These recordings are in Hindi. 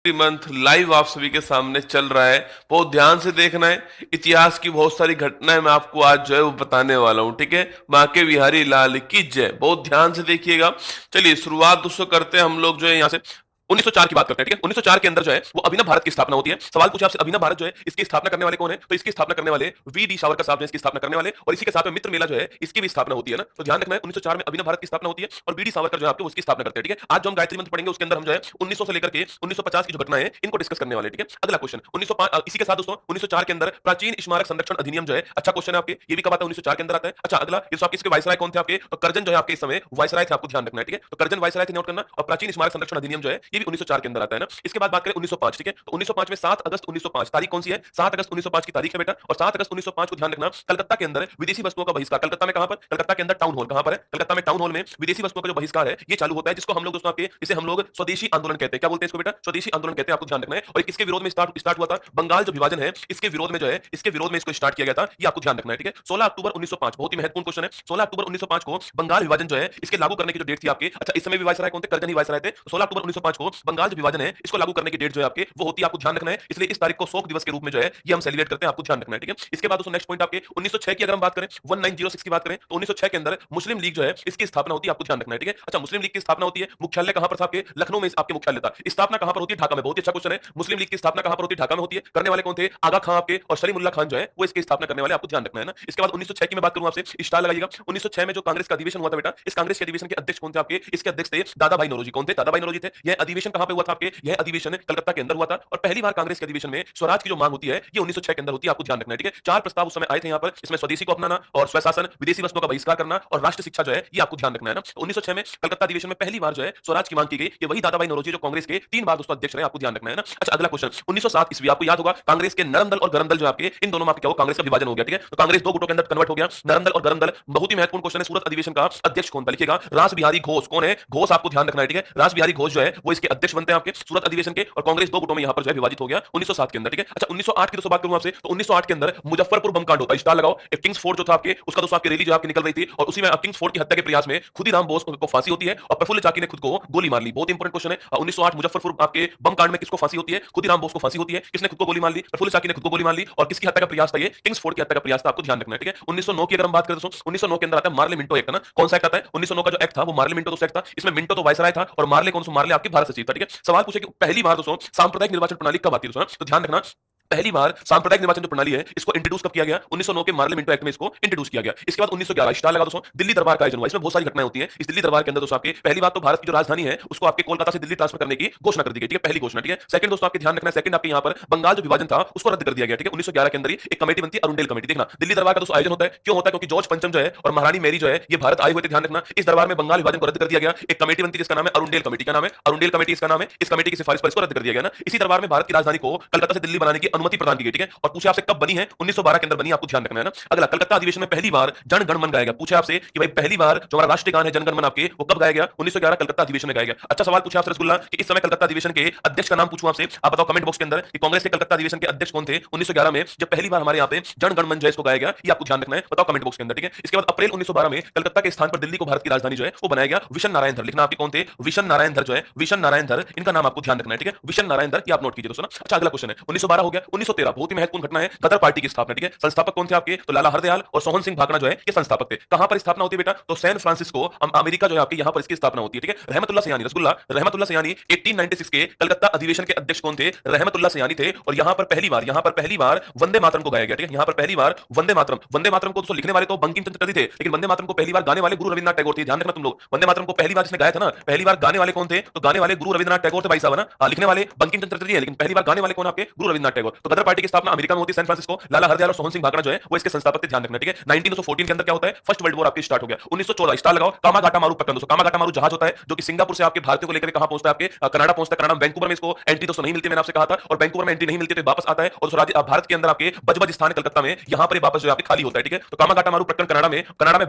मंथ लाइव आप सभी के सामने चल रहा है। बहुत ध्यान से देखना है। इतिहास की बहुत सारी घटनाएं मैं आपको आज जो है वो बताने वाला हूँ, ठीक है। बांके बिहारी लाल की जय। बहुत ध्यान से देखिएगा। चलिए शुरुआत दोस्तों करते हैं हम लोग जो है यहाँ से 1904 की बात करते हैं, ठीक है। 1904 के अंदर जो है वो अभिनव भारत की स्थापना होती है। सवाल पूछा आपसे, अभिनव भारत जो है इसकी स्थापना करने वाले कौन है? तो इसकी स्थापना करने वाले वी डी सावरकर साहब जो है इसकी स्थापना करने वाले, और इसी के साथ में मित्र मेला जो है इसकी भी स्थापना होती है ना। तो ध्यान रखना है 1904 में अभिनव भारत की स्थापना होती है और वी डी सावरकर जो है आपको उसकी स्थापना करते हैं, ठीक है। आज जो हम गायत्री मंत्र पढ़ेंगे उसके अंदर हम जो है 1900 से लेकर के 1950 की जो घटनाएं हैं इनको डिस्कस करने वाले, ठीक है। अगला क्वेश्चन 1905 इसी के साथ दोस्तों 1904 के अंदर प्राचीन स्मारक संरक्षण अधिनियम जो है, अच्छा क्वेश्चन है आपके, ये भी कब आता है? 1904 के अंदर आता है। अच्छा अगला, ये आपके इसके वायसराय कौन थे आपके? तो करजन जो है आपके इस समय वायसराय थे, आपको ध्यान रखना है, ठीक है। तो करजन वायसराय थे, नोट करना। और प्राचीन स्मारक संरक्षण अधिनियम जो है ये भी 1904 के अंदर आता है ना। इसके बाद बात करें 1905, ठीक है। तो 1905 में 7 अगस्त 1905 तारीख कौन सी है? 7 अगस्त 1905 की तारीख है बेटा। और 7 अगस्त 1905 को ध्यान रखना, कलकत्ता के अंदर विदेशी वस्तुओं का बहिष्कार। कलकत्ता में कहां पर? कलकत्ता के अंदर टाउन हॉल कहां पर है? कलकत्ता में टाउन हॉल में विदेशी वस्तुओं का जो बहिष्कार है ये चालू होता है, जिसको हम लोग दोस्तों आपके इसे हम लोग स्वदेशी आंदोलन कहते हैं। क्या बोलते हैं इसको बेटा? स्वदेशी आंदोलन कहते हैं, आपको ध्यान रखना है। और किसके विरोध में स्टार्ट हुआ था? बंगाल जो विभाजन है इसके विरोध में जो है, इसके विरोध में इसको स्टार्ट किया गया था, ये आपको ध्यान रखना है, ठीक है। 16 अक्टूबर 1905, बहुत ही महत्वपूर्ण क्वेश्चन है। 16 अक्टूबर 1905 को बंगाल विभाजन जो है इसके लागू करने की जो डेट थी आपके, अच्छा इस समय भी वायसराय कौन थे? करजन ही वायसराय थे। 16 अक्टूबर 1905 को बंगाल जो विभाजन है इसको लागू करने की डेट जो है आपके वो होती है, आपको ध्यान रखना है। इसलिए इस तारीख को शोक दिवस के रूप में जो है ये हम सेलिब्रेट करते हैं, आपको ध्यान रखना है, ठीक है। इसके बाद दोस्तों नेक्स्ट पॉइंट आपके 1906 की अगर हम बात करें, 1906 की बात करें तो 1906 के अंदर मुस्लिम लीग जो है इसकी स्थापना होती है, आपको ध्यान रखना है, ठीक है। अच्छा मुस्लिम लीग की स्थापना होती है, मुख्यालय कहां पर था आपके? लखनऊ में आपके मुख्यालय था। स्थापना कहां पर होती है? ढाका में। बहुत ही अच्छा क्वेश्चन है। मुस्लिम लीग की स्थापना कहां पर होती है? ढाका में होती है। करने वाले कौन थे? आगा खां आपके और सलीमुल्ला खान जो है वो इसकी स्थापना करने वाले, आपको ध्यान रखना है ना। इसके बाद 1906 की मैं बात करूं आपसे, स्टार लगाइएगा। 1906 में जो कांग्रेस का अधिवेशन हुआ था बेटा, इस कांग्रेस के अधिवेशन के अध्यक्ष कौन थे आपके? इसके अध्यक्ष थे दादा भाई नौरोजी। कौन थे? दादा भाई नौरोजी थे। यह अधिवेशन कहां पे हुआ था आपके? यह अधिवेशन कलकत्ता के अंदर हुआ था। और पहली बार कांग्रेस के अधिवेशन में स्वराज की जो मांग होती है ये 1906 के अंदर होती है, आपको ध्यान रखना है, ठीक है। 4 प्रस्ताव उस समय आए थे यहाँ पर, इसमें स्वदेशी को अपनाना और स्वशासन, विदेशी वस्तुओं का बहिष्कार करना और राष्ट्र शिक्षा जो है ये आपको ध्यान रखना है ना। तो 1906 में कलकत्ता अधिवेशन में पहली बार जो है स्वराज की मांग की गई। ये वही दादा भाई नौरोजी जो कांग्रेस के 3 बार दोस्तों अध्यक्ष रहे, आपको ध्यान रखना है ना। अच्छा अगला क्वेश्चन 1907 ईस्वी, आपको याद होगा कांग्रेस के नरम दल और गरम दल जो आपके इन दोनों में क्या हो? कांग्रेस का विभाजन हो गया, ठीक है। तो कांग्रेस दो गुटों के अंदर कन्वर्ट हो गया, नरम दल और गरम दल। बहुत ही महत्वपूर्ण क्वेश्चन है। सूरत अधिवेशन का अध्यक्ष कौन था? लिखिएगा रास बिहारी घोष। कौन है? घोष, आपको ध्यान रखना है, ठीक है। रास बिहारी घोष जो है वो इसके अध्यक्ष बनते हैं आपके सूरत अधिवेशन के, और कांग्रेस दो गुटों में यहां पर जो है विभाजित हो गया 1907 के अंदर, ठीक है। अच्छा 1908 की दोस्तों बात करूं आपसे, तो 1908 के अंदर मुजफ्फरपुर बम कांड होता है। स्टार लगाओ। एक किंग्स फोर्ट जो था आपके उसका दोस्तों आपकी रैली जो आपकी निकल रही थी, और उसी में किंग्स फोर्ट की हत्या के प्रयास में खुदीराम बोस को फांसी होती है और प्रफुल्ल चाकी ने खुद को गोली मार ली। बहुत इंपॉर्टेंट क्वेश्चन है। 1908 मुजफ्फरपुर आपके बम कांड में किसको फांसी होती है? खुदीराम बोस को फांसी होती है। किसने खुद को गोली मार ली? प्रफुल्ल चाकी ने खुद को गोली मार ली। और किसकी हत्या का प्रयास था? ये किंग्स फोर्ट की हत्या का प्रयास था, आपको ध्यान रखना है, ठीक है। 1909 की अगर हम बात करें दोस्तों, 1909 के अंदर आता है मार्ले मिंटो एक्ट, ना। कौन सा एक्ट आता है? 1909 का जो एक्ट था वो मार्ले मिंटो एक्ट था। इसमें मिंटो तो वायसराय था और मार्ले कौन सा? मार्ले आपके भारत सचिव था, ठीक है। सवाल पूछे कि पहली बार दोस्तों सांप्रदायिक निर्वाचन प्रणाली कब आती है दोस्तों? तो ध्यान रखना पहली बार सांप्रदायिक निर्वाचन जो प्रणाली है इसको इंट्रोड्यूस कब किया गया? 1909 के मार्ले मिंटो एक्ट में इसको इंट्रोड्यूस किया गया। इसके बाद 1911 स्टार लगा दोस्तों, दिल्ली दरबार का आयोजन हुआ। इसमें बहुत सारी घटनाएं होती हैं। इस दिल्ली दरबार के अंदर दोस्तों आपके पहली बात तो भारत की जो राजधानी है उसको आपके कोलकाता से दिल्ली ट्रांसफर करने की घोषणा कर दी गई, ठीक है। पहली घोषणा, ठीक है। सेकंड दोस्तों आपके ध्यान रखना है, सेकंड आपके यहाँ पर बंगाल जो विभाजन था उसको रद्द कर दिया गया, ठीक है। 1911 के अंदर ही एक कमेटी बनती है, अरुंडेल कमेटी। देखना दिल्ली दरबार का दोस्तों आयोजन होता है, क्यों होता है? क्योंकि जॉर्ज पंचम जो है और महारानी मेरी जो है ये भारत आए हुए थे, ध्यान रखना। इस दरबार में बंगाल विभाजन को रद्द कर दिया गया। एक कमेटी बनती है जिसका नाम है अरुंडेल कमेटी। का नाम है अरुंडेल कमेटी, इसका नाम है। इस कमेटी की सिफारिश पर इसको रद्द कर दिया गया ना। इसी दरबार में भारत की राजधानी को कलकत्ता से दिल्ली बनाने की अनुमति प्रदान की गई, ठीक है। और पूछे आपसे कब बनी है? 1912 के अंदर बनी, आपको ध्यान रखना है ना। अगला कलकत्ता अधिवेशन में पहली बार जन गण मन गाया गया। पूछे आपसे कि भाई पहली बार जो हमारा राष्ट्रीय गान है जन गण मन आपके वो कब गाया गया? 1911 कलकत्ता अधिवेशन में गाया गया। अच्छा सवाल पूछा आपसे रसगुल्ला कि इस समय कलकत्ता अधिवेशन के अध्यक्ष का नाम पूछूं आपसे, आप बताओ कमेंट बॉक्स के अंदर कि कांग्रेस के कलकत्ता अधिवेशन के अध्यक्ष कौन थे 1911 में, जब पहली बार हमारे यहाँ पे जन गण मन जो है इसको गाया गया? ये आपको ध्यान रखना है, बताओ कमेंट बॉक्स के अंदर, ठीक है। इसके बाद अप्रैल 1912 में कलकत्ता के स्थान पर दिल्ली को भारत की राजधानी जो है वो बनाया गया विशन नारायण धर। लिखना आपके कौन थे? विशन नारायण धर जो है, विशन नारायण धर, इनका नाम आपको ध्यान रखना है, ठीक है। विशन नारायण धर, ये आप नोट कीजिए दोस्तों ना। अच्छा अगला क्वेश्चन है 1912 हो गया। 1913 बहुत ही महत्वपूर्ण घटना है, गदर पार्टी की स्थापना, ठीक है। संस्थापक कौन थे आपके? तो लाला हरदयाल और सोहन सिंह भाकड़ा जो है ये संस्थापक थे। कहां पर स्थापना होती है बेटा? तो सैन फ्रांसिस्को अमेरिका जो है आपके यहां पर इसकी स्थापना होती है, ठीक है। रहमतुल्लाह सयानी रसगुल्ला, रहमतुल्लाह सयानी 1896 के कलकत्ता अधिवेशन के अध्यक्ष कौन थे? रहमतुल्लाह सयानी थे। और यहां पर पहली बार वंदे मातरम को गाया गया, ठीक है। यहां पर पहली बार वंदे मातरम, वंदे मातरम को दोस्तों लिखने वाले तो बंकिम चंद्र चटर्जी थे, लेकिन वंदे मातरम को पहली बार गाने वाले गुरु रविंद्रनाथ टैगोर थे। ध्यान रखना तुम लोग, वंदे मातरम को पहली बार जिसने गाया था ना, पहली बार गाने वाले कौन थे? तो गाने वाले गुरु रविंद्रनाथ टैगोर थे भाई साहब ना। लिखने वाले बंकिम चंद्र चटर्जी है, लेकिन पहली बार गाने वाले कौन आपके? गुरु रविंद्रनाथ टैगोर। तो गदर पार्टी की स्थापना अमेरिका में होती है, सैन फ्रांसिस्को। लाला हरदयाल और सोहन सिंह भाकड़ा जो है वो इसके संस्थापक थे, ध्यान रखना, ठीक है। 1914 के अंदर क्या होता है? फर्स्ट वर्ल्ड वॉर आपकी स्टार्ट हो गया। 1914 स्टार लगाओ, कामागाटा मारू प्रकरण दोस्तों। कामागाटा मारू जहाज होता है जो कि सिंगापुर से आपके भारतीयों को लेकर कहां पहुंचता है? आपके कनाडा पहुंचता है। कनाडा में वैंकूवर में इसको एंट्री दोस्तों नहीं मिलती, मैंने आपसे कहा था। और वैंकूवर में एंट्री नहीं मिलती तो वापस आता है और भारत के अंदर आपके बजबज स्थान कलकत्ता में यहां पर वापस जो है आपके खाली होता है, ठीक है। तो कामागाटा मारू प्रकरण कनाडा में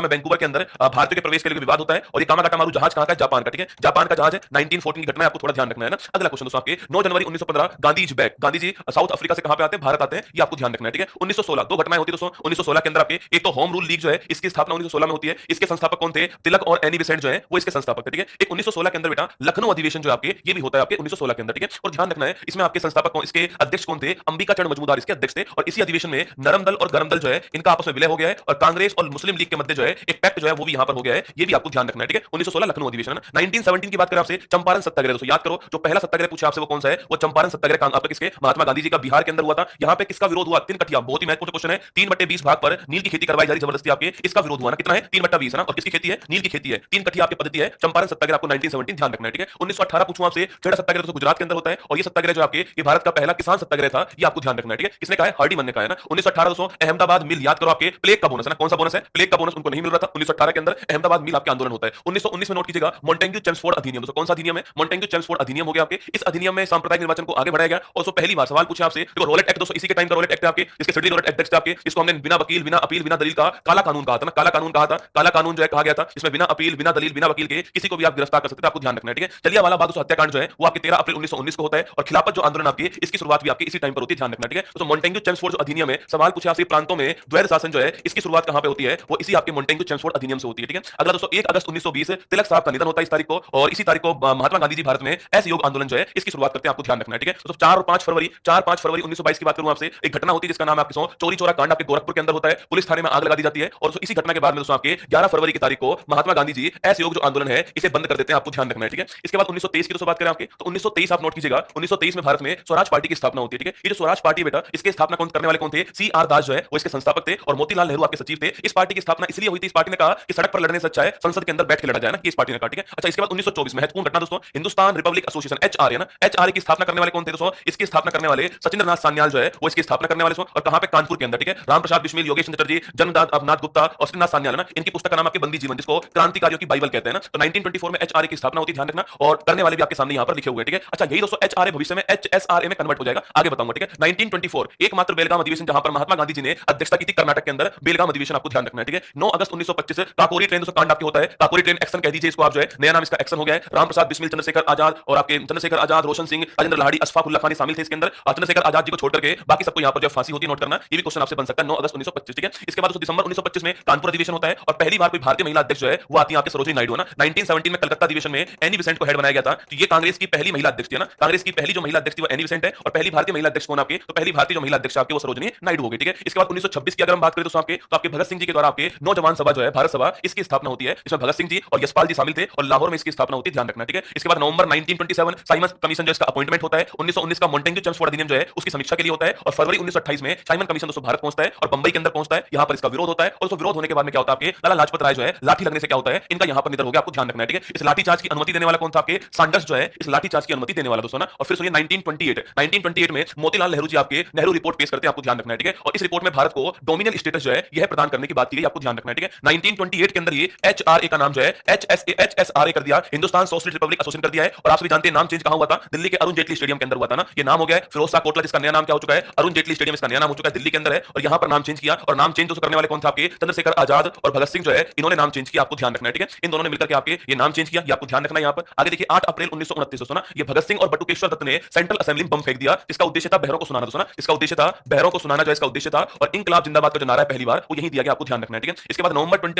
वैंकूवर के अंदर भारतीयों के प्रवेश के लिए विवाद होता है। और ये कामागाटा मारू जहाज कहां का? जापान का, ठीक है। जापान का जहाज है। 1914 की घटना है, आपको थोड़ा ध्यान रखना है ना। अगला क्वेश्चन दोस्तों आपके 9 जनवरी 1915 Gandhi ji back, Gandhi ji south Africa से कहां पे आते हैं, भारत आते हैं, ये आपको ध्यान रखना है, ठीक है। 1916 दो घटनाएं होती है दोस्तों 1916 के अंदर आपके, एक तो होम रूल लीग जो है इसकी स्थापना 1916 में होती है, इसके संस्थापक कौन थे, तिलक और एनी बेसेंट जो है वो इसके संस्थापक थे, ठीक है। एक 1916 के अंदर बेटा लखनऊ अधिवेशन जो आपके ये भी होता है आपके 1916 के अंदर, ठीक है। और ध्यान रखना है इसमें आपके संस्थापक कौन, इसके अध्यक्ष कौन थे, अंबिका चरण मजूमदार इसके अध्यक्ष थे। और इसी अधिवेशन में नरम दल और गरम दल जो है इनका आपस में विलय हो गया है, और कांग्रेस और मुस्लिम लीग के मध्य जो है एक पैक्ट जो है वो भी यहां पर हो गया है, ये भी आपको ध्यान रखना है, ठीक है। 1916 लखनऊ अधिवेशन है ना। 1917 की बात करें आपसे, चंपारण सत्याग्रह दोस्तों याद करो, जो पहला सत्याग्रह पूछा आपसे वो कौन सा है, वो चंपारण सत्याग्रह आपके किसके, महात्मा गांधी जी का बिहार के अंदर हुआ था। यहां पे किसका विरोध हुआ, 3 कठिया, बहुत ही महत्वपूर्ण क्वेश्चन है। 3/20 भाग पर नील की खेती करवाई जा रही जबरदस्ती आपके, इसका विरोध हुआ ना, कितना है 3/20 है ना, और किसकी खेती है, नील की खेती है। 3 कठिया आपकी पद्धति है, चंपारण सत्याग्रह आपको 1917 ध्यान रखना है, ठीक है। 1918 पूछूं आपसे, छड़ा सत्याग्रह तो गुजरात के अंदर होता है, और ये सत्याग्रह जो आपके ये भारत का पहला किसान सत्याग्रह था, ये आपको ध्यान रखना है, ठीक है। किसने कहा है, हार्डीमन ने कहा है ना। 1918 दोस्तों अहमदाबाद मिल याद करो आपके, प्लेग का बोनस है ना, कौन सा बोनस है, प्लेग का बोनस उनको नहीं मिल रहा था 1918 के अंदर, अहमदाबाद मिल आपके आंदोलन होता है। 1919 में नोट कीजिएगा मॉन्टेग्यू चेम्सफोर्ड अधिनियम, दोस्तों कौन सा अधिनियम है, मॉन्टेग्यू चेम्सफोर्ड अधिनियम हो गया आपके। इस अधिनियम में सांप्रदायिक निर्वाचन को आगे बढ़ाया गया, और सो पहली बार सवाल पूछे आपसे, देखो रोलेट एक्ट दोस्तों इसी के टाइम का रोलेट एक्ट है आपके, इसके सिडनी रोलेट एक्ट थे आपके, इसको हमने बिना वकील बिना अपील बिना दलील का काला कानून कहा था ना, काला कानून कहा था, काला कानून जो है कहा गया था, इसमें बिना अपील बिना दलील बिना वकील के किसी को भी आप गिरफ्तार कर सकते हैं, आपको ध्यान रखना है, ठीक है। जलियांवाला बाग हत्याकांड जो है वो आपके 13 अप्रैल 1919 को होता है, और खिलाफत जो आंदोलन आपकी इसकी शुरुआत भी आपकी इसी टाइम पर होती है, ध्यान रखना, ठीक है। तो मॉन्टेग्यू चेम्सफोर्ड जो अधिनियम है, सवाल पूछे आपसे प्रांतों में द्वैध शासन जो है इसकी शुरुआत कहां पे होती है, वो इसी आपके मॉन्टेग्यू चेम्सफोर्ड अधिनियम से होती है, ठीक है। अगला दोस्तों 1 अगस्त 1920 तिलक साहब का निधन होता है इस तारीख को, और इसी तारीख को महात्मा गांधी जी भारत में असहयोग आंदोलन जो है इसकी शुरुआत करते हैं, आपको ध्यान रखना है, ठीक है। तो 4 और 5 फरवरी 1922 की बात करूं आपसे, एक घटना होती है जिसका नाम आपके चोरी चोरा कांड आपके गोरखपुर के अंदर होता है, पुलिस थाने में आग लगा दी जाती है, और इसी घटना के बाद में दोस्तों आपके 11 फरवरी की तारीख को महात्मा गांधी जी असहयोग जो आंदोलन है इसे बंद कर देते हैं, आपको ध्यान रखना है, ठीक है। इसके बाद 1923 की दोस्तों बात करें आपके, तो 1923 आप नोट कीजिएगा, 1923 में भारत में स्वराज पार्टी की स्थापना होती है, ठीक है। ये जो स्वराज पार्टी बेटा इसके स्थापना कौन करने वाले कौन थे, CR दास जो है वो इसके संस्थापक थे, और मोतीलाल नेहरू आपके सचिव थे। इस पार्टी की स्थापना इसलिए हुई थी, इस पार्टी ने कहा कि सड़क पर लड़ने से अच्छा है संसद के अंदर बैठ के लड़ा जाए ना, कि इस पार्टी ने कहा, ठीक है। अच्छा इसके बाद 1924 में महत्वपूर्ण घटना दोस्तों, हिंदुस्तान रिपब्लिक एसोसिएशन HR है ना, HR की स्थापना करने वाले कौन थे दोस्तों, इसकी स्थापना करने वाले सचिंद्र नाथ सान्याल जो है वो इसकी स्थापना करने वाले, और कहां पे, कानपुर के अंदर, ठीक है। रामप्रसाद बिस्मिल, योगेश चटर्जी, जन्मदास अवनाथ गुप्ता और श्रीनाथ सान्याल है ना, इनकी पुस्तक का नाम आपके बंदी जीवन, जिसको क्रांतिकारियों की बाइबल कहते हैं ना। तो 1924 में HR की स्थापना होती है, ध्यान रखना, और करने वाले भी आपके सामने यहां पर लिखे हुए हैं, ठीक है। अच्छा यही दोस्तों HRA भविष्य में HSRA में कन्वर्ट हो जाएगा, आगे बताऊंगा, ठीक है। 1924 एकमात्र बेलगाम अधिवेशन जहां पर महात्मा गांधी जी ने अध्यक्षता की थी कर्नाटक के अंदर, बेलगाम अधिवेशन आपको ध्यान रखना है, ठीक है। 9 अगस्त 1925 काकोरी ट्रेन दोस्तों कांड आपके होता है, काकोरी ट्रेन एक्शन कह दीजिए इसको आप, जो है नया नाम इसका एक्शन हो गया है। रामप्रसाद बिस्मिल, चंद्रशेखर आजाद और आपके चंद्रशेखर आजाद, रोशन सिंह, राजेंद्र लाहिड़ी, अशफाक उल्लाह खान शामिल थे इसके अंदर। चंद्रशेखर आजाद जी को छोड़ करके बाकी सबको यहां पर जो फांसी होती है, नोट करना, ये भी क्वेश्चन आपसे बन सकता है। 9 अगस्त 1925, ठीक है। इसके बाद दिसंबर 1925 में कानपुर अधिवेशन होता है, और पहली बार कोई भारतीय महिला अध्यक्ष जो है वो आती है आपके सरोजिनी नायडू है ना। 1917 में कलकत्ता अधिवेशन में एनी बेसेंट को हेड बनाया गया था, तो ये कांग्रेस की पहली महिला अध्यक्ष थी ना, कांग्रेस की पहली जो महिला अध्यक्ष थी वो एनी बेसेंट है, और पहली भारतीय महिला अध्यक्ष कौन आपके, तो पहली भारतीय जो महिला अध्यक्ष आपके वो सरोजिनी नायडू हो गई, ठीक है। इसके बाद 1926 की अगर हम बात करें तो आपके भगत सिंह जी के द्वारा आपके नौजवान सभा जो है भारत सभा, इसकी स्थापना होती है, इसमें भगत सिंह जी और यशपाल जी शामिल थे, और लाहौर में इसकी स्थापना होती है, ध्यान रखना, ठीक है। इसके बाद नवंबर 1927 साइमन कमीशन जो इसका अपॉइंटमेंट होता है, 1919 का मॉन्टेग्यू चेम्सफोर्ड अधिनियम जो है उसकी समीक्षा के लिए होता है, और फरवरी 1928 में साइमन कमीशन दोस्तों भारत पहुंचता है और बंबई के अंदर पहुंचता है, यहां पर इसका विरोध होता है, और उसको विरोध होने के बाद में क्या होता है आपके लाला लाजपत राय जो है लाठी लगने से क्या होता है, इनका यहां पर निधन हो गया, आपको ध्यान रखना है, ठीक है। इस लाठी चार्ज की अनुमति देने वाला कौन था आपके, सैंडर्स जो है इस लाठी चार्ज की अनुमति देने वाला दोस्तों ना। और फिर सुनिए 1928 में मोतीलाल नेहरू जी आपके नेहरू रिपोर्ट पेश करते हैं, आपको ध्यान रखना है, ठीक है। और इस रिपोर्ट में भारत को डोमिनियन स्टेटस जो है यह प्रदान करने की बात की गई, आपको ध्यान रखना है, ठीक है। 1928 के अंदर ये HRA का नाम जो है HSRA कर दिया, हिंदुस्तान सोशलिस्ट रिपब्लिक एसोसिएशन कर दिया है। और आप सभी जानते हैं नाम चेंज कहां हुआ था, दिल्ली के अरुण जेटली स्टेडियम के अंदर हुआ था ना, ये नाम हो गया है फिरोज शाह कोटला, जिसका नया नाम क्या हो चुका है, अरुण जेटली स्टेडियम इसका नया नाम हो चुका है, दिल्ली के अंदर है, और यहां पर नाम चेंज किया, और नाम चेंज करने वाले कौन थे आपके चंद्रशेखर आजाद और भगत सिंह जो है इन्होंने नाम चेंज किया, आपको ध्यान रखना है, ठीक है। इन दोनों ने मिलकर के आपके ये नाम चेंज किया, ये आपको ध्यान रखना है। यहां पर आगे देखिए 8 अप्रैल 1929 दोस्तों ना, ये भगत सिंह और बटुकेश्वर दत्त ने सेंट्रल असेंबली में बम फेंक दिया, जिसका उद्देश्य था बहरों को सुनाना दोस्तों ना, इसका उद्देश्य था बहरों को सुनाना जो इसका उद्देश्य था, और इंकलाब जिंदाबाद का जो नारा है पहली बार वो यही दिया गया, आपको ध्यान रखना है, ठीक है। इसके बाद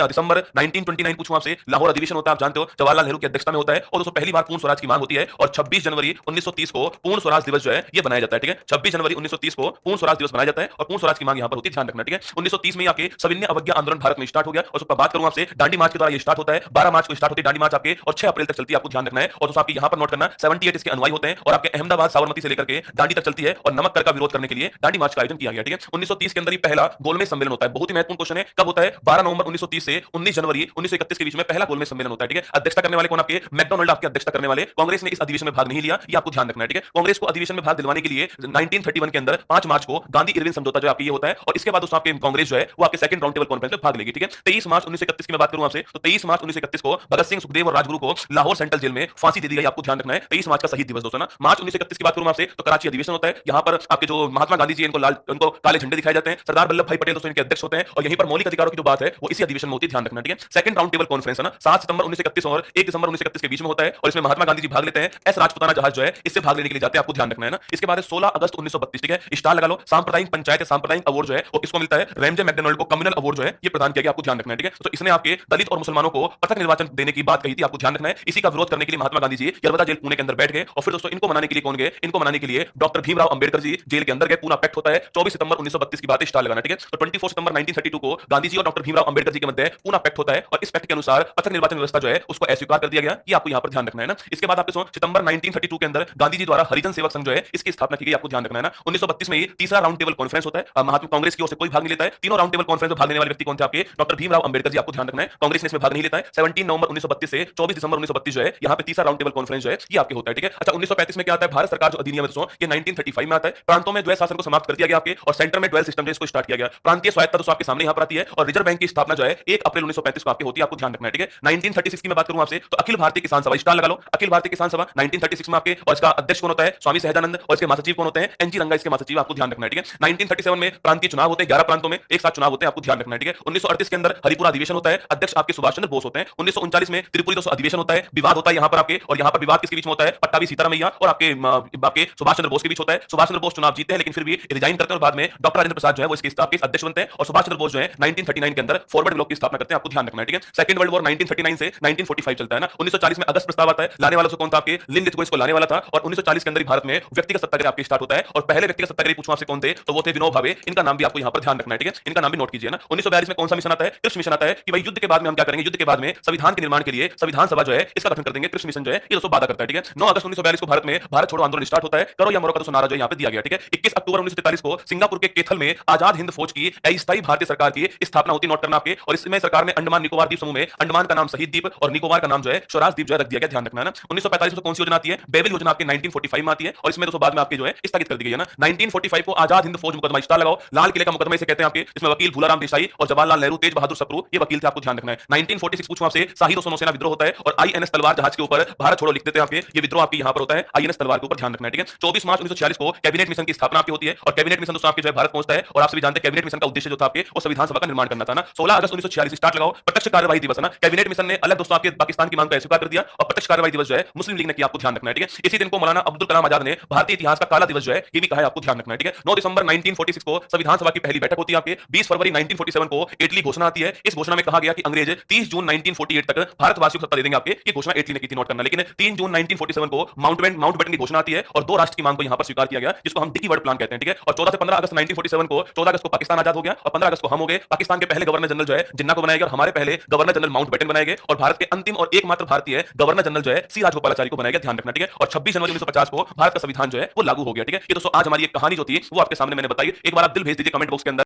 दिसंबर 1929 पूछूं आपसे, लाहौर अधिवेशन होता है, आप जानते हो जवाहरलाल नेहरू की अध्यक्षता में होता है, और दोस्तों पहली बार पूर्ण स्वराज की मांग होती है, और 26 जनवरी 1930 को पूर्ण स्वराज दिवस जो है ये बनाया जाता है, ठीक है। 26 जनवरी 1930 को पूर्ण स्वराज दिवस बनाया जाता है, और पूर्ण स्वराज की मांग यहां पर होती है, ध्यान रखना, ठीक है। 1930 में आके सविनय अवज्ञा आंदोलन भारत में स्टार्ट हो गया, और उसका बात करूं आपसे दांडी मार्च के द्वारा ये स्टार्ट होता है, 12 मार्च को स्टार्ट होती है दांडी मार्च आपके, और 6 अप्रैल तक चलती है, आपको ध्यान रखना है। और दोस्तों आपकी यहां पर नोट करना 78 इसके अनुयायी होते हैं, और आपके अहमदाबाद साबरमती से लेकर के दांडी तक चलती है, और नमक कर का विरोध करने के लिए दांडी मार्च का आयोजन किया गया, ठीक है। 1930 के अंदर ही पहला गोलमेज सम्मेलन होता है, बहुत ही महत्वपूर्ण क्वेश्चन है, कब होता है, 12 नवंबर 1930 से 19 जनवरी 1931 के बीच में पहला गोलमेज सम्मेलन होता है, ठीक है। अध्यक्षता करने वाले कौन आपके मैकडोनल्ड आपके अध्यक्षता करने वाले, कांग्रेस ने इस अधिवेशन में भाग नहीं लिया, ये आपको ध्यान रखना है, ठीक है। कांग्रेस को अधिवेशन में भाग दिलवाने के लिए 1931 के अंदर 5 मार्च को गांधी इरविन समझौता जो आपके ये होता है, और इसके बाद दोस्तों आपके कांग्रेस जो है वो आपके सेकंड राउंड टेबल कॉन्फ्रेंस में भाग लेगी, ठीक है। 23 मार्च 1931 की मैं बात करूं आपसे, तो 23 मार्च 1931 को भगत सिंह, सुखदेव और राजगुरु को लाहौर सेंट्रल जेल में फांसी दे दी गई, आपको ध्यान रखना है। 23 मार्च का शहीद दिवस दोस्तों ना। मार्च 1931 की बात करूं आपसे, तो कराची अधिवेशन होता है, यहां पर आपके जो महात्मा गांधी जी इनको काले झंडे दिखाए जाते हैं, सरदार वल्लभ भाई पटेल दोस्तों इनके अध्यक्ष होते हैं, और यहीं पर मौलिक अधिकारों की जो बात है वो इसी अधिवेशन में होती है, ध्यान रखना, ठीक है। सेकंड राउंड टेबल कॉन्फ्रेंस है ना, 7 सितंबर 1931 और 1 दिसंबर 1931 के बीच में होता है, और इसमें महात्मा गांधी जी भाग लेते हैं। एस राजपुताना जहाज जो है इससे भाग लेने के लिए जाते हैं, आपको ध्यान रखना है ना। इसके बाद 16 अगस्त 1932, ठीक है। स्टार लगा लो। सांप्रदायिक पंचायत या सांप्रदायिक अवार्ड जो है वो किसको मिलता है? रैमजे मैकडोनाल्ड को कम्युनल अवार्ड जो है ये प्रदान किया गया, आपको ध्यान रखना है, ठीक है। तो इसने आपके दलित और मुसलमानों को पृथक निर्वाचन देने की बात कही थी, आपको ध्यान रखना है। इसी का विरोध करने के लिए महात्मा गांधी जी यरवदा जेल पुणे के अंदर बैठ गए और फिर दोस्तों इनको मनाने के लिए कौन गए? इनको मनाने के लिए डॉक्टर भीमराव अंबेडकर जी जेल के अंदर गए। पूना पैक्ट होता है 24 सितंबर 1932 की बात है, स्टार लगाना, ठीक है। तो 24 सितंबर 1932 को गांधी जी और डॉक्टर भीमराव अंबेडकर जी के मध्य पूना पैक्ट होता है और इस पैक्ट के अनुसार पृथक निर्वाचन व्यवस्था जो है उसको अस्वीकार कर दिया गया। ये आपको यहां पर ध्यान रखना है ना। इसके बाद आपके सितंबर 1932 के अंदर गांधी जी द्वारा हरिजन सेवक संघ जो है इसकी स्थापना की गई, आपको ध्यान रखना है ना। 1932 में ये तीसरा राउंड टेबल कॉन्फ्रेंस होता है। महात्मा कांग्रेस की ओर से कोई भाग नहीं लेता है। तीनों राउंड टेबल कॉन्फ्रेंस में भाग लेने वाले व्यक्ति कौन थे? आपके डॉक्टर भीमराव अंबेडकर जी, आपको ध्यान रखना है। कांग्रेस ने इसमें भाग नहीं लेता है। 17 नवंबर 1932 से 24 दिसंबर 1932 जो है यहाँ पे तीसरा राउंड टेबल कॉन्फ्रेंस जो है ये आपके होता है, ठीक है। अच्छा 1935 में क्या आता है? भारत सरकार जो अधिनियम है दोस्तों ये 1935 में आता है। प्रांतों में द्वैध शासन को समाप्त कर दिया गया आपके और सेंटर में ड्वेल सिस्टम जो इसको स्टार्ट किया गया। प्रांतीय स्वायत्तता दोस्तों आपके सामने यहाँ पर आती है और रिजर्व बैंक की स्थापना जो है 1 अप्रैल 1935 को आपके होती है, आपको ध्यान रखना है, ठीक है। 1936 की मैं बात करूं आपसे तो अखिल भारतीय किसान सभा, स्टार लगा लो। अखिल भारतीय किसान सभा 1936 में आपके और इसका अध्यक्ष कौन होता है? स्वामी सहजानंद। और इसके महासचिव कौन होते हैं? एनजी रंगा इसके महासचिव, आपको ध्यान रखना है, ठीक है। 1937 में प्रांतीय चुनाव होते हैं, 11 प्रांतों में एक साथ चुनाव होते हैं, आपको ध्यान रखना है, ठीक है। 1938 के अंदर हरिपुरा अधिवेशन होता है, अध्यक्ष आपके सुभाष चंद्र बोस होते हैं। 1939 में त्रिपुरी दोस्तों अधिवेशन होता है, विवाद होता है यहाँ पर आपके और यहाँ पर विवाद किसके बीच में होता है? पट्टाभी सीतारामैया और आपके सुभाष चंद्र बोस के बीच होता है। सुभाष चंद्र बोस चुनाव जीतते हैं लेकिन फिर भी रिजाइन करते हैं और बाद में डॉक्टर राजेंद्र प्रसाद जो है वो इसके अध्यक्ष बनते हैं और सुभाष चंद्र बोस जो है 1939 के अंदर फॉरवर्ड ब्लॉक की स्थापना करते हैं, आपको ध्यान रखना है, ठीक है। सेकंड वर्ल्ड वॉर 1939 से 1945 चलता है ना। 1940 में अगस्त प्रस्ताव आता है, लाने वाला कौन था? आपके लिन इसको लाने वाला था और 1940 के अंदर भारत में व्यक्तिगत सत्याग्रह आपके स्टार्ट होता है और पहले व्यक्तिगत सत्याग्रही पूछूं आपसे कौन थे? तो वो थे विनोबा भावे। इनका नाम भी आपको यहाँ पर ध्यान रखना है, ठीक है। इनका नाम भी नोट कीजिए ना। 1942 में कौन सा मिशन आता है? कृष्ण मिशन आता है कि भाई युद्ध के बाद में हम क्या करेंगे? युद्ध के बाद में संविधान के निर्माण के लिए संविधान सभा जो है इसका गठन कर देंगे। कृष्ण मिशन जो है ये दोस्तों वादा करता है, ठीक है। 9 अगस्त 1942 को भारत में भारत छोड़ो आंदोलन स्टार्ट होता है। करो या मरो का दोस्तों नारा जो है यहाँ पे दिया गया, ठीक है। 21 अक्टूबर 1943 को सिंगापुर के कैथल में आजाद हिंद फौज की अस्थायी भारतीय सरकार की स्थापना होती है, नोट करना आपके। और इसमें सरकार ने अंडमान निकोबार द्वीप समूह में अंडमान का नाम शहीद द्वीप और निकोबार का नाम जो है स्वराज द्वीप जो है रख दिया गया, ध्यान रखना है ना। 1945 में कौन सी योजना आती है? बेबल योजना आपके 1945 में आती है और इसमें दोस्तों बाद में आपके जो है स्थगित कर दी गई है ना। 1945 को आजाद हिंद फौज मुकदमा, स्टार लगाओ। लाल किले का मुकदमा इसे कहते हैं आपके, इसमें वकील भूलाराम देसाई और जवाहरलाल नेहरू, तेज बहादुर सप्रू ये वकील थे, आपको ध्यान रखना है। 1946 पूछूं आपसे, शाही दोस्तों नौसेना विद्रोह होता है और आईएनएस तलवार जहाज के ऊपर भारत छोड़ो लिख देते हैं आपके। ये विद्रोह आपके यहाँ पर होता है आईएनएस तलवार के ऊपर, ध्यान रखना है, ठीक है। 24 मार्च 1946 को कैबिनेट मिशन की स्थापना आपकी होती है और कैबिनेट मिशन दोस्तों आपके जो है भारत पहुंचता है और आप सभी जानते हैं कैबिनेट मिशन का उद्देश्य जो था आपके वो संविधान सभा का निर्माण करना था ना। 16 अगस्त 1946 स्टार्ट लगाओ, प्रत्यक्ष कार्यवाही दिवस है ना। कैबिनेट मिशन ने अलग दोस्तों आपके पाकिस्तान की मांग को स्वीकार कर दिया और प्रत्यक्ष कार्यवाही दिवस जो है मुस्लिम लीग ने किया, आपको ध्यान रखना है, ठीक है। इसी दिन को मौलाना अब्दुल कलाम आजाद ने भारतीय इतिहास का काला दिवस जो है ये भी कहा है, आपको ध्यान रखना है, ठीक है। 9 दिसंबर 1946 को संविधान सभा की पहली बैठक होती है आपके। 20 फरवरी 1947 को इटली घोषणा आती है। इस घोषणा में कहा गया कि अंग्रेज 30 जून 1948 तक भारतवासियों को सत्ता दे देंगे आपके, ये घोषणा इटली ने की थी, नोट करना। लेकिन 3 जून 1947 को माउंटबेटन की घोषणा आती है और 2 राष्ट्र की मांग को यहां पर स्वीकार किया गया जिसको हम डिकी वर्ड प्लान कहते हैं, ठीक है। और 14 से 15 अगस्त 1947 को 14 अगस्त को पाकिस्तान आजाद हो गया और 15 अगस्त को हम हो गए। पाकिस्तान के पहले गवर्नर जनरल जो है जिन्ना को बनाया गया और हमारे पहले गवर्नर जनरल माउंटबेटन बनाए गए और भारत के अंतिम और एकमात्र भारतीय गवर्नर जनरल जो है सी राजगोपालाचारी को बनाया गया, ध्यान रखना, ठीक है। और 26 जनवरी 1950 को भारत का संविधान जो है वो लागू हो गया, ठीक है। ये दोस्तों आज हमारी एक कहानी जो थी वो आपके सामने मैंने बताई। एक बार आप दिल भेज दीजिए कमेंट बॉक्स के अंदर।